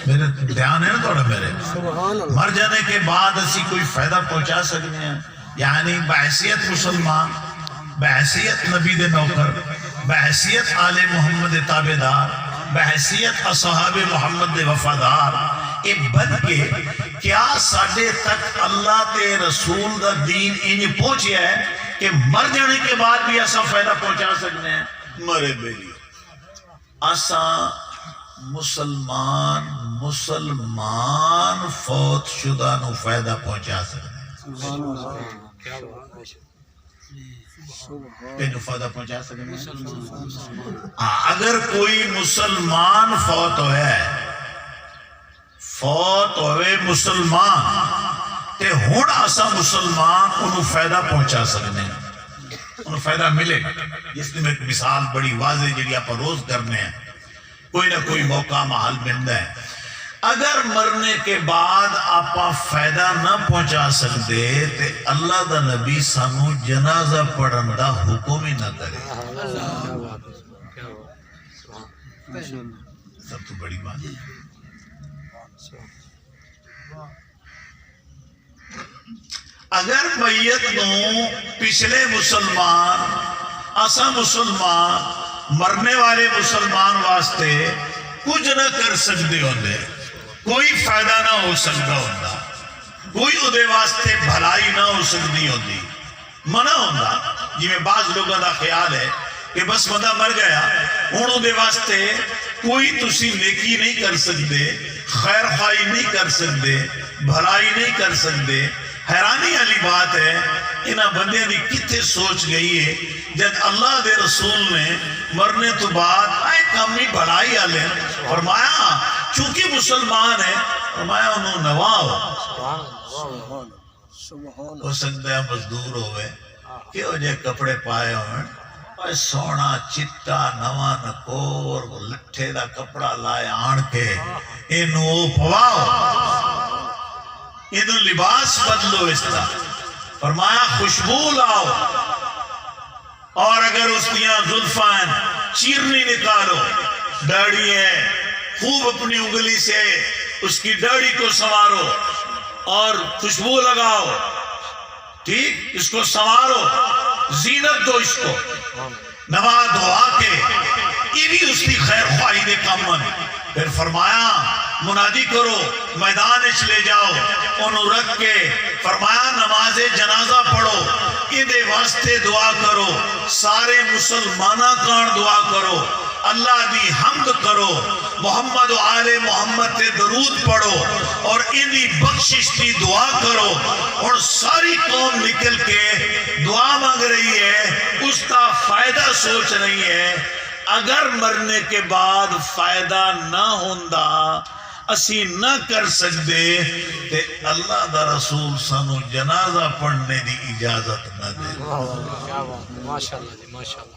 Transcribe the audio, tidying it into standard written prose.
میرے دھیان ہے نا تھوڑا میرے مر جانے کے بعد اسی کوئی فائدہ پہنچا سکتے ہیں؟ یعنی بحیثیت مسلمان، بحیثیت نبی دے نوکر، بحیثیت آل محمد تابعدار، بحیثیت اصحاب محمد دے وفادار، اے بن کے کیا ساڈے تک اللہ تے رسول دا دین انج پہنچیا ہے کہ مر جانے کے بعد بھی ایسا فائدہ پہنچا سکتے ہیں؟ مرے بیلی ایسا مسلمان فوت شدہ نو فائدہ پہنچا سکتے ہیں؟ کینو فائدہ پہنچا سکتے ہیں؟ اگر کوئی مسلمان فوت ہوئے مسلمان تے ہون اسا مسلمان انہوں فائدہ پہنچا سکتے ہیں، انہوں فائدہ ملے گا۔ جس نے میں ایک مثال بڑی واضح جڑی آپ روز کرنے ہیں، کوئی نہ کوئی موقع محل ملتا ہے۔ اگر مرنے کے بعد آپ فائدہ نہ پہنچا سکتے تے اللہ دا نبی سانو جنازہ پڑھن دا حکم ہی نہ کرے۔ سب تو بڑی بات ہے۔ اگر میت نو پچھلے مسلمان اسا مسلمان مرنے والے مسلمان واسطے کچھ نہ کر سکتے ہوندے، کوئی فائدہ نہ ہو سکتا ہوتا، کوئی ادھے واسطے بھلائی نہ ہو سکتی ہوتی، منع ہوتا۔ جی میں بعض لوگوں کا خیال ہے کہ بس بندہ مر گیا ہوں ادھے واسطے کوئی تسی نیکی نہیں کر سکتے، خیر خواہی نہیں کر سکتے، بھلائی نہیں کر سکتے۔ حیرانی والی بات ہے انہاں بندے دی کتنے سوچ گئی ہے جب اللہ دے رسول نے مرنے تو بعد آئے کامی بھلائی آلے فرمایا چونکہ مسلمان ہے فرمایا انہوں نواو ہو سکتا ہے مزدور ہوئے کہ وہ جے کپڑے پائے ہوئے سونا چٹا نواں نکور لٹھے دا کپڑا لائے آن کے انہوں پواؤ ادھر لباس بدلو اس طرح فرمایا خوشبو لاؤ اور اگر اس دیاں زلفان چیرنی نکالو داڑھی ہے خوب اپنی انگلی سے اس کی داڑھی کو سنوارو اور خوشبو لگاؤ، ٹھیک اس کو سنوارو، زینت دو اس کو، نوا دعا کے یہ بھی اس کی خیر خواہی دے کامن۔ پھر فرمایا منادی کرو میدان اچ لے جاؤ انہوں رکھ کے فرمایا نماز جنازہ پڑھو ادھے واسطے دعا کرو، سارے مسلمانہ کان دعا کرو، اللہ دی حمد کرو، محمد و آل محمد تے درود پڑھو اور انہی بخشش دی دعا کرو۔ اور ساری قوم نکل کے دعا مانگ رہی ہے، اس کا فائدہ سوچ رہی ہے۔ اگر مرنے کے بعد فائدہ نہ ہوندہ اسی نہ کر سکتے تے اللہ دا رسول سانو جنازہ پڑھنے دی اجازت نہ دے۔ ماشاءاللہ جی ماشاءاللہ۔